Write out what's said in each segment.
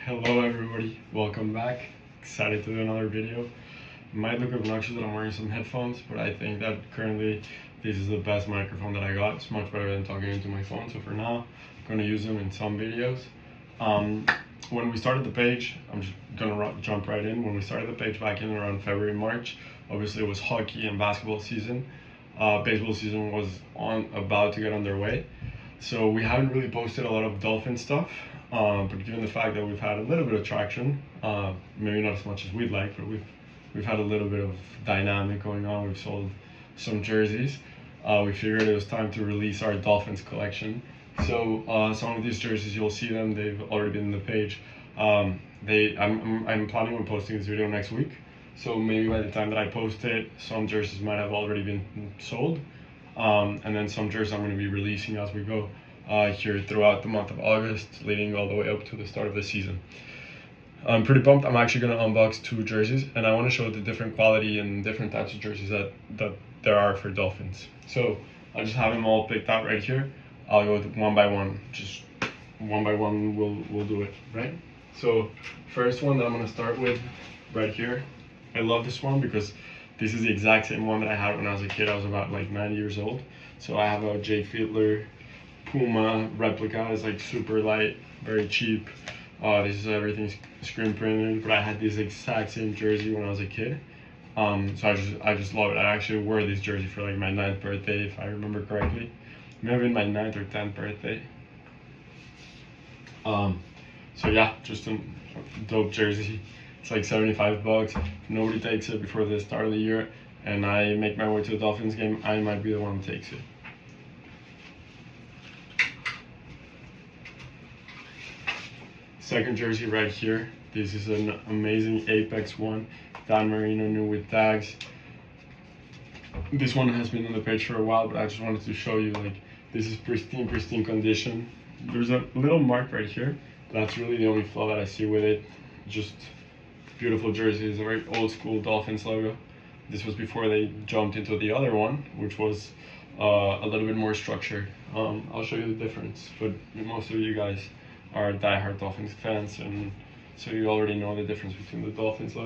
Hello everybody, welcome back. Excited to do another video. It might look obnoxious that I'm wearing some headphones, but I think that currently this is the best microphone that I got. It's much better than talking into my phone, so for now I'm going to use them in some videos. When we started the page, I'm just going to jump right in. When we started the page back in around February, March, obviously it was hockey and basketball season. Baseball season was about to get underway. So we haven't really posted a lot of Dolphin stuff, but given the fact that we've had a little bit of traction, maybe not as much as we'd like, but we've had a little bit of dynamic going on. We've sold some jerseys. We figured it was time to release our Dolphins collection. So some of these jerseys, you'll see them. They've already been in the page. I'm planning on posting this video next week. So maybe by the time that I post it, some jerseys might have already been sold. And then some jerseys I'm going to be releasing as we go here throughout the month of August, leading all the way up to the start of the season. I'm pretty pumped. I'm actually going to unbox 2 jerseys, and I want to show the different quality and different types of jerseys that there are for Dolphins. So I just have them all picked out right here. I'll go one by one, just one by one we'll do it, right? So first one that I'm going to start with right here. I love this one because this is the exact same one that I had when I was a kid. I was about like 9 years old. So I have a Jay Fiedler Puma replica. It's like super light, very cheap. This is everything screen printed, but I had this exact same jersey when I was a kid. So I just love it. I actually wore this jersey for like my 9th birthday, if I remember correctly. Maybe my 9th or 10th birthday. So yeah, just a dope jersey. It's like $75. Nobody takes it before the start of the year, and I make my way to the Dolphins game. I might be the one who takes it. Second jersey right here. This is an amazing Apex one. Dan Marino, new with tags. This one has been on the page for a while, but I just wanted to show you, like, this is pristine condition. There's a little mark right here. That's really the only flaw that I see with it. Just beautiful jersey. It's a very old school Dolphins logo. This was before they jumped into the other one, which was a little bit more structured. I'll show you the difference, but most of you guys are diehard Dolphins fans, and so you already know the difference between the Dolphins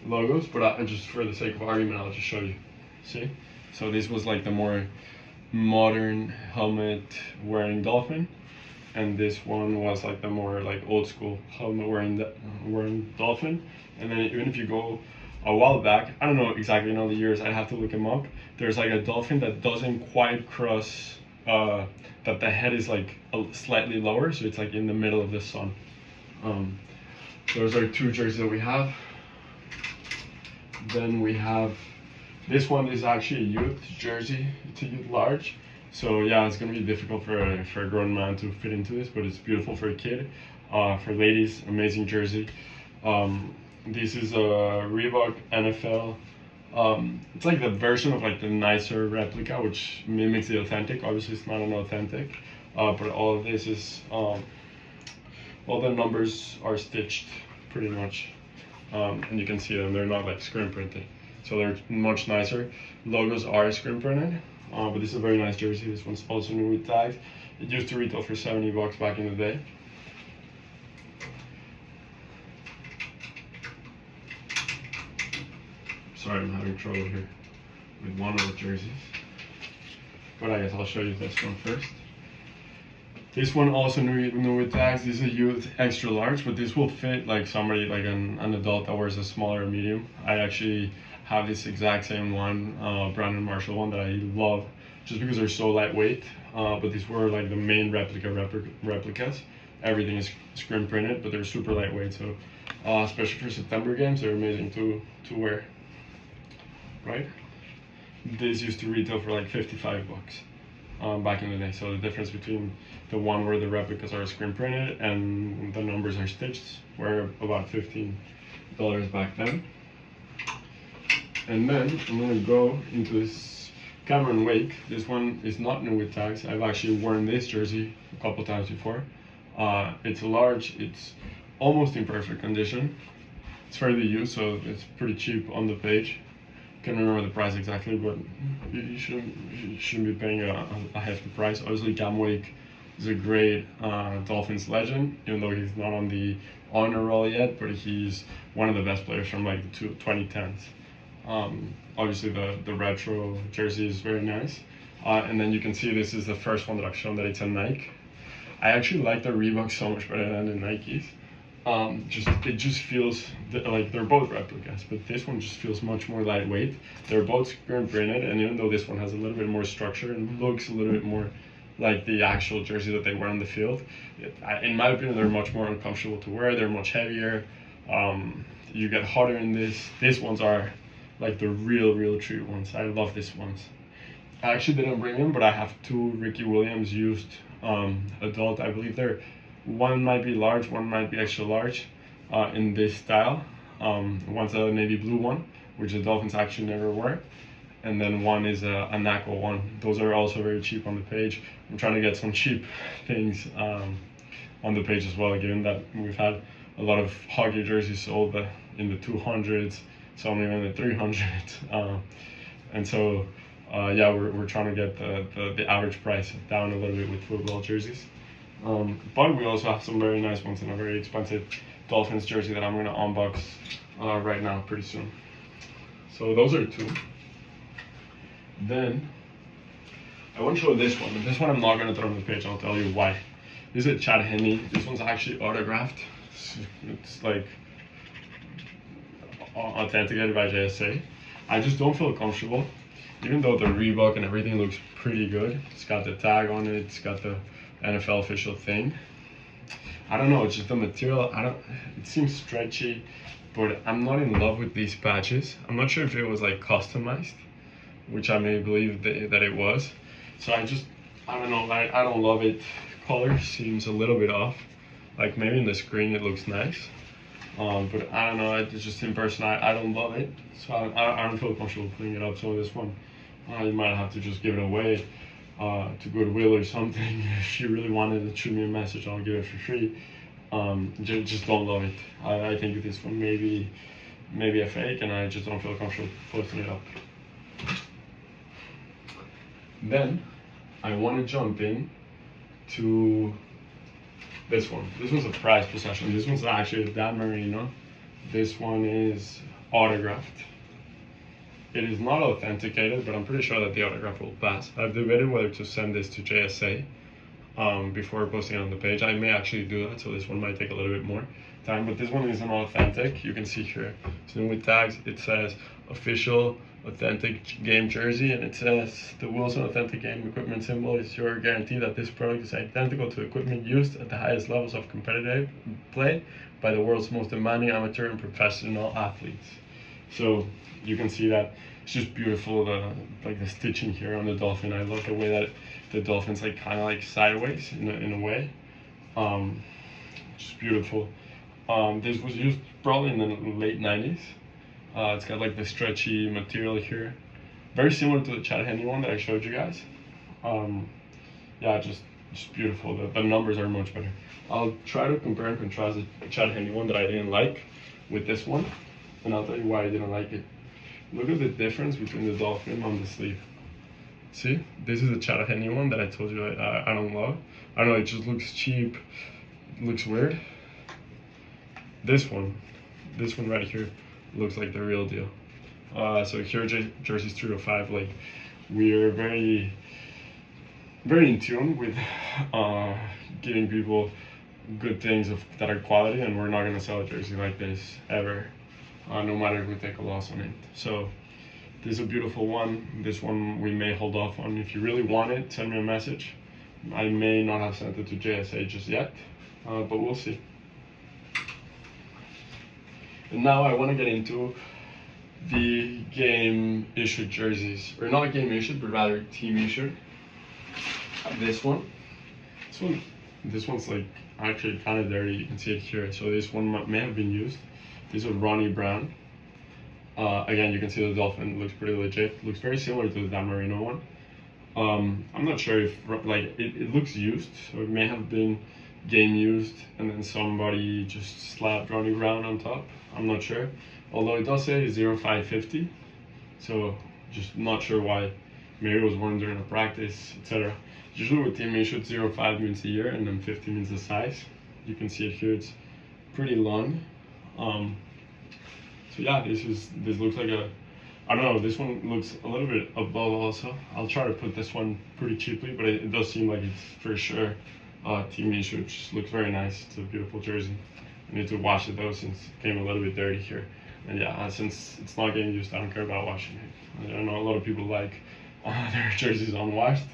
logos, but just for the sake of argument, I'll just show you. See? So this was like the more modern helmet wearing Dolphin, and this one was like the more like old school helmet wearing Dolphin. And then even if you go a while back, I don't know exactly the years, I'd have to look them up. There's like a Dolphin that doesn't quite cross, that the head is like slightly lower, so it's like in the middle of the sun. Those are 2 jerseys that we have. Then we have this one. Is actually a youth jersey. It's a youth large. So yeah, it's gonna be difficult for a grown man to fit into this, but it's beautiful for a kid. For ladies, amazing jersey. This is a Reebok NFL. It's like the version of like the nicer replica, which mimics the authentic. Obviously, it's not an authentic, but all of this is all the numbers are stitched pretty much, and you can see them. They're not like screen printed, so they're much nicer. Logos are screen printed. But this is a very nice jersey. This one's also new with tags. It used to retail for $70 back in the day. Sorry, I'm having trouble here with one of the jerseys. But I guess I'll show you this one first. This one also new with tags. This is a youth extra large, but this will fit like somebody, like an adult that wears a smaller or medium. I actually have this exact same one, Brandon Marshall one, that I love just because they're so lightweight. But these were like the main replicas. Everything is screen printed, but they're super lightweight. So especially for September games, they're amazing to wear. Right? This used to retail for like $55 back in the day. So the difference between the one where the replicas are screen printed and the numbers are stitched were about $15 back then. And then I'm going to go into this Cameron Wake. This one is not new with tags. I've actually worn this jersey a couple times before. It's large. It's almost in perfect condition. It's fairly used, so it's pretty cheap on the page. Can't remember the price exactly, but you shouldn't be paying a hefty price. Obviously, Cam Wake He's a great Dolphins legend, even though he's not on the honor roll yet, but he's one of the best players from like the 2010s. Obviously the retro jersey is very nice. And then you can see this is the first one that I've shown that it's a Nike. I actually like the Reebok so much better than the Nikes. It just feels like they're both replicas, but this one just feels much more lightweight. They're both screen printed, and even though this one has a little bit more structure and looks a little bit more like the actual jersey that they wear on the field, in my opinion, they're much more uncomfortable to wear. They're much heavier. You get hotter in this. These ones are like the real true ones. I love these ones. I actually didn't bring them, but I have two Ricky Williams used adult. I believe one might be large, one might be extra large in this style. One's a navy blue one, which the Dolphins actually never wear. And then one is a NACO one. Those are also very cheap on the page. I'm trying to get some cheap things on the page as well, given that we've had a lot of hockey jerseys sold in the 200s, some even in the 300s. And so, yeah, we're trying to get the average price down a little bit with football jerseys. But we also have some very nice ones and a very expensive Dolphins jersey that I'm going to unbox right now pretty soon. So those are two. Then I want to show this one, but this one I'm not going to throw on the page. I'll tell you why. This is a Chad Henne. This one's actually autographed. It's like authenticated by JSA. I just don't feel comfortable, even though the Reebok and everything looks pretty good. It's got the tag on it. It's got the NFL official thing. I don't know, it's just the material. It seems stretchy, but I'm not in love with these patches. I'm not sure if it was like customized, which I may believe that it was. So I don't know, I don't love it. Color seems a little bit off. Like maybe in the screen it looks nice, but I don't know, it's just in person I don't love it. So I don't feel comfortable putting it up. So this one, you might have to just give it away to Goodwill or something. If you really wanted to shoot me a message, I'll give it for free. Just don't love it. I think this one maybe a fake, and I just don't feel comfortable posting it up. Then I want to jump in to this one. This one's a prized possession. This one's actually a Dan Marino. This one is autographed. It is not authenticated, but I'm pretty sure that the autograph will pass. I've debated whether to send this to JSA before posting it on the page. I may actually do that, so this one might take a little bit more time, but this one isn't authentic. You can see here, it's new with tags. It says official authentic game jersey, and it says the Wilson authentic game equipment symbol is your guarantee that this product is identical to equipment used at the highest levels of competitive play by the world's most demanding amateur and professional athletes. So you can see that it's just beautiful, the stitching here on the dolphin. I love the way that the dolphin's like kind of like sideways in a way. Just beautiful. This was used probably in the late 90s. It's got like the stretchy material here, very similar to the Chad Henne one that I showed you guys. Yeah, just beautiful. The numbers are much better. I'll try to compare and contrast the Chad Henne one that I didn't like with this one, and I'll tell you why I didn't like it. Look at the difference between the dolphin on the sleeve. See, this is the Chad Henne one that I told you I don't love. I don't know, it just looks cheap, looks weird. This one right here looks like the real deal. So here, Jersey's 305, like we're very in tune with giving people good things that are quality, and we're not gonna sell a jersey like this ever, no matter if we take a loss on it. So this is a beautiful one. This one we may hold off on. If you really want it, send me a message. I may not have sent it to JSA just yet, but we'll see. And now I want to get into the game issued jerseys, or not game issued, but rather team issued. This one's like actually kind of dirty. You can see it here. So this one may have been used. This is Ronnie Brown. Again, you can see the dolphin looks pretty legit. Looks very similar to the Dan Marino one. I'm not sure if like it looks used, so it may have been game used, and then somebody just slapped Ronnie Brown on top. I'm not sure, although it does say 0550, so just not sure why. Maybe it was worn during a practice, etc. Usually with team issue, 0.5 means the year, and then 50 means the size. You can see it here; it's pretty long. So yeah, this looks like a, I don't know, this one looks a little bit above also. I'll try to put this one pretty cheaply, but it does seem like it's for sure team issue. It just looks very nice. It's a beautiful jersey. I need to wash it though, since it came a little bit dirty here. And yeah, since it's not getting used, I don't care about washing it. I know a lot of people like their jerseys unwashed.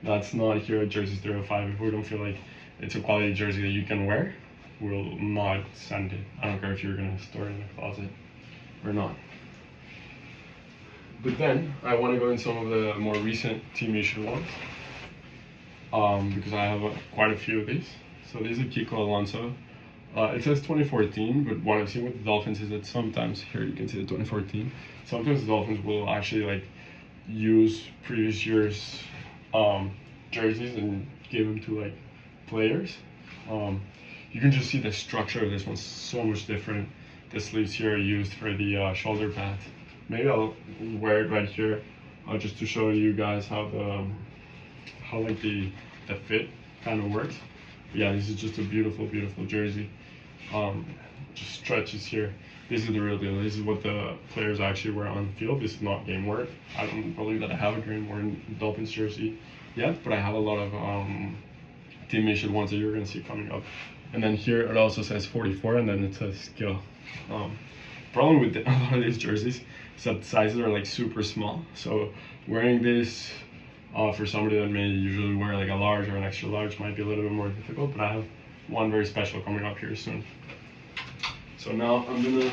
That's not here at Jerseys 305. If we don't feel like it's a quality jersey that you can wear, we'll not send it. I don't care if you're gonna store it in a closet or not. But then I want to go in some of the more recent team issued ones, because I have quite a few of these. So these are Kiko Alonso. It says 2014, but what I've seen with the Dolphins is that sometimes, here you can see the 2014, sometimes the Dolphins will actually like use previous year's jerseys and give them to like players. You can just see the structure of this one's so much different. The sleeves here are used for the shoulder pads. Maybe I'll wear it right here, just to show you guys how like the fit kind of works. But yeah, this is just a beautiful, beautiful jersey. Just stretches here. This is the real deal. This is what the players actually wear on the field. This is not game worn. I don't believe that I have a game worn Dolphins jersey yet, but I have a lot of team issued ones that you're gonna see coming up. And then here it also says 44, and then it says skill. Problem with a lot of these jerseys is that the sizes are like super small. So wearing this for somebody that may usually wear like a large or an extra large might be a little bit more difficult, but I have one very special coming up here soon. So now I'm gonna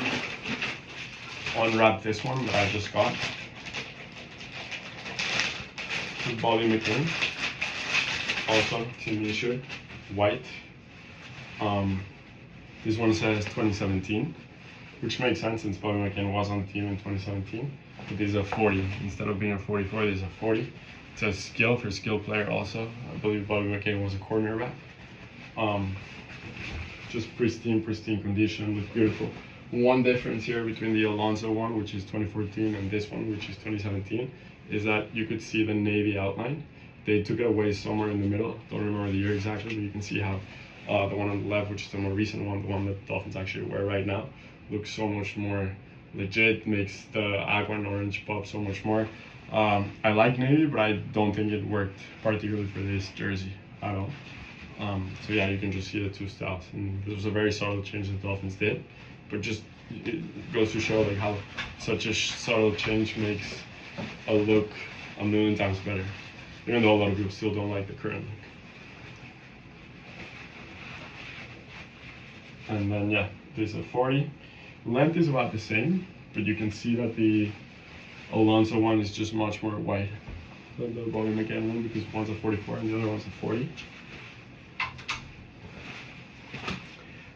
unwrap this one that I just got. Bobby McCain, also team issued, white. This one says 2017, which makes sense since Bobby McCain was on the team in 2017. But this is a 40 instead of being a 44. This is a 40. It says skill for skill player also. I believe Bobby McCain was a cornerback. Just pristine condition, looks beautiful. One difference here between the Alonso one, which is 2014, and this one, which is 2017, is that you could see the navy outline. They took it away somewhere in the middle. Don't remember the year exactly, but you can see how the one on the left, which is the more recent one, the one that Dolphins actually wear right now, looks so much more legit, makes the aqua and orange pop so much more. I like navy, but I don't think it worked particularly for this jersey at all. So yeah, you can just see the two styles, and this was a very subtle change that the Dolphins did, but just it goes to show like how such a subtle change makes a look a million times better, even though a lot of people still don't like the current look. And then yeah, this is a 40. Length is about the same, but you can see that the Alonso one is just much more wide than the Bobby McCain one, because one's a 44 and the other one's a 40.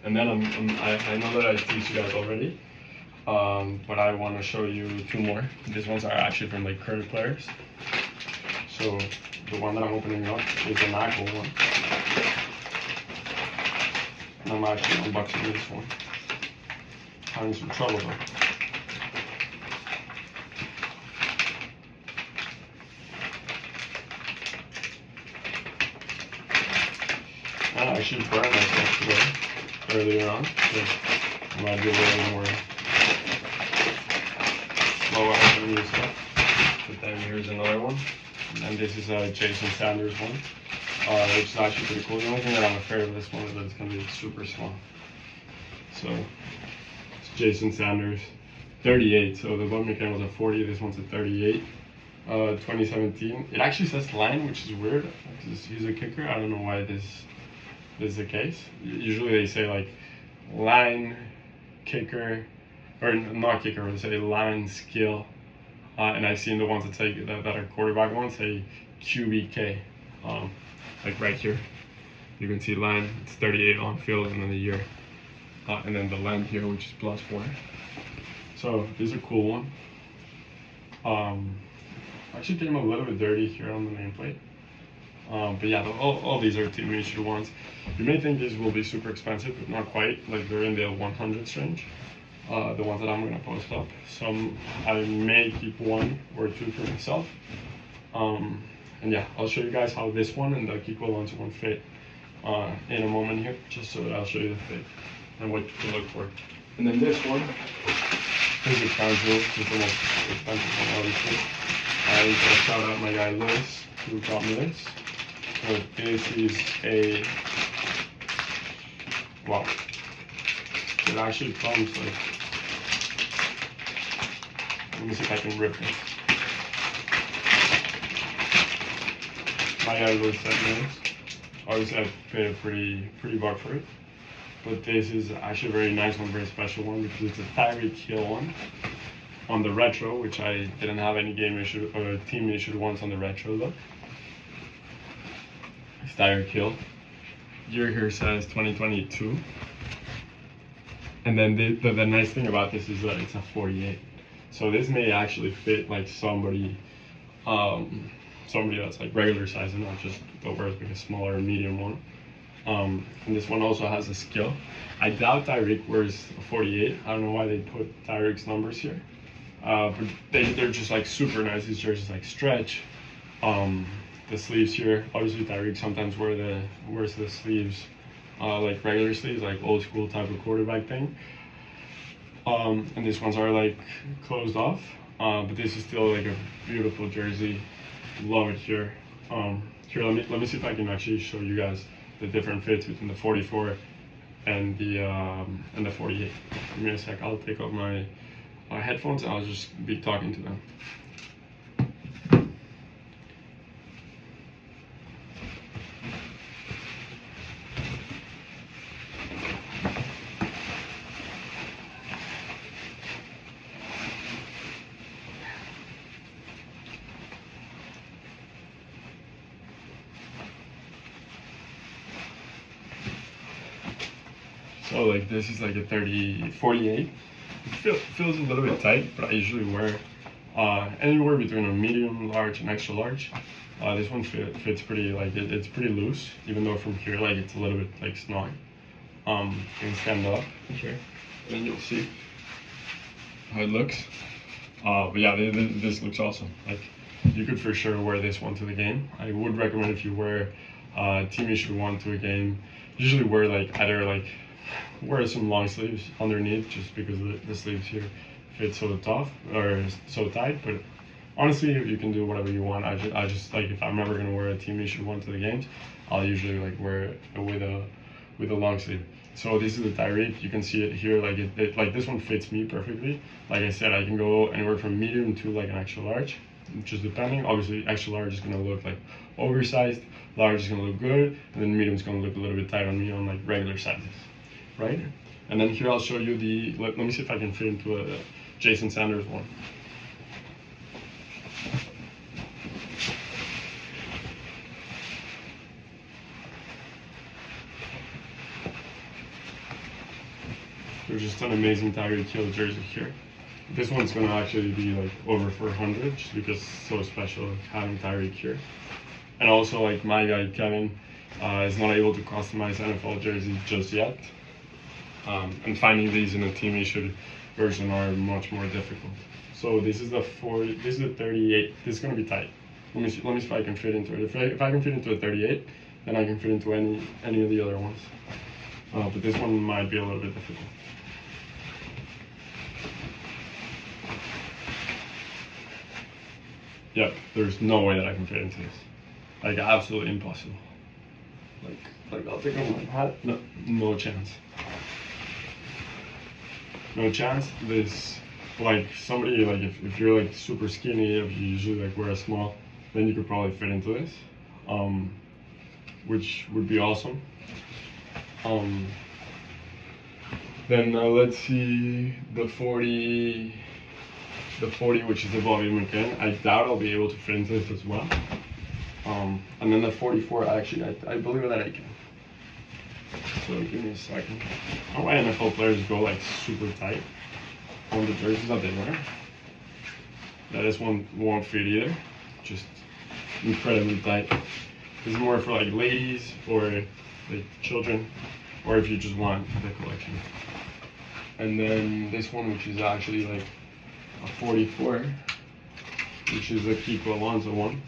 And then I know that I teased you guys already, but I want to show you two more. These ones are actually from like current players. So the one that I'm opening up is an actual one. And I'm actually unboxing this one. Having some trouble though. I actually burned myself today, earlier on, so I might be a little more slow out than new stuff. But then here's another one, and this is a Jason Sanders one, which is actually pretty cool. The only thing that I'm afraid of this one is that it's going to be super small. So it's Jason Sanders, 38. So the Bobby McCain was a 40. This one's a 38. 2017. It actually says line, which is weird because he's a kicker. I don't know why this is the case. Usually they say like line, kicker, or not kicker, but they say line, skill. And I've seen the ones that say that are quarterback ones say QBK. Like right here, you can see line, it's 38 on field, and then the year, and then the length here, which is +4. So this is a cool one. Actually came a little bit dirty here on the nameplate. But yeah, all these are team issued ones. You may think these will be super expensive, but not quite. Like they're in the 100s range. The ones that I'm gonna post up. Some I may keep one or two for myself. And yeah, I'll show you guys how this one and the Kiko Alonso one fit in a moment here, just so that I'll show you the fit and what to look for. And then this one is a Crown Jewel, which is the most expensive one, obviously. I want to shout out my guy Lewis, who got me this. So this is a, wow, it actually comes like, let me see if I can rip it. My guy Lewis sent me this. Obviously I paid a pretty buck for it. But this is actually a very nice one, very special one, because it's a Tyreek Hill one on the retro, which I didn't have any game issue or team issued ones on the retro though. It's Tyreek Hill. Year here says 2022. And then the nice thing about this is that it's a 48. So this may actually fit like somebody that's like regular size and not just that wears like a smaller or medium one. And this one also has a skill. I doubt Tyreek wears a 48. I don't know why they put Tyreek's numbers here. But they're just like super nice. These jerseys like stretch. The sleeves here, obviously Tyreek sometimes wears the sleeves like regular sleeves, like old school type of quarterback thing. And these ones are like closed off. But this is still like a beautiful jersey. Love it here. Here, let me see if I can actually show you guys the different fits between the 44 and the 48. Give me a sec. I'll take off my headphones and I'll just be talking to them. So like this is like a 48. It feels a little bit tight, but I usually wear anywhere between a medium, large, and extra large. This one fits pretty, like it's pretty loose, even though from here like it's a little bit like snug. You can stand up here, and then you'll see how it looks. But yeah, this looks awesome. Like you could for sure wear this one to the game. I would recommend if you wear team issued one to a game, usually wear like either like wear some long sleeves underneath, just because the sleeves here fit so tough or so tight. But honestly, you can do whatever you want. I just like, if I'm ever gonna wear a team issue one to the games, I'll usually like wear it with a long sleeve. So this is the Tyreek. You can see it here. Like it like this one fits me perfectly. Like I said, I can go anywhere from medium to like an extra large, just depending. Obviously, extra large is gonna look like oversized. Large is gonna look good, and then medium is gonna look a little bit tight on me on like regular sizes. Right? And then here I'll show you the, let me see if I can fit into a Jason Sanders one. There's just an amazing Tyreek Hill jersey here. This one's gonna actually be like over 400 just because it's so special having Tyreek here. And also like my guy Kevin is not able to customize NFL jerseys just yet. And finding these in a team issued version are much more difficult. So this is the 40, this is the 38. This is gonna be tight. Let me see if I can fit into it. If I can fit into a 38, then I can fit into any of the other ones. But this one might be a little bit difficult. Yep, there's no way that I can fit into this. Like absolutely impossible. Like I'll take off my hat. No chance. No chance. This, like somebody, like if you're like super skinny, if you usually like wear a small, then you could probably fit into this, which would be awesome. Then let's see the 40, which is the volume again. I doubt I'll be able to fit into this as well. And then the 44, actually, I believe that I can. So give me a second. I don't know why NFL players go like super tight on the jerseys that they wear. That this one won't fit either. Just incredibly tight. This is more for like ladies or like children, or if you just want the collection. And then this one, which is actually like a 44, which is a Kiko Alonso one.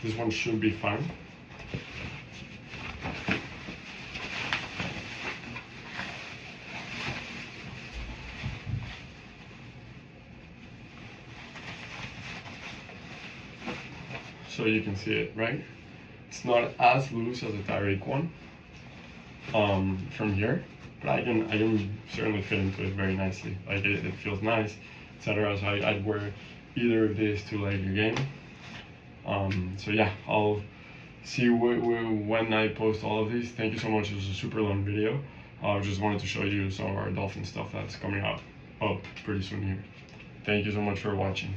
this one should be fine. So you can see it, right? It's not as loose as a Tyreek one from here, but I can certainly fit into it very nicely. Like it feels nice, etc. So I'd wear either of these to like a game. So yeah, I'll see when I post all of these. Thank you so much. It was a super long video. I just wanted to show you some of our Dolphin stuff that's coming up pretty soon here. Thank you so much for watching.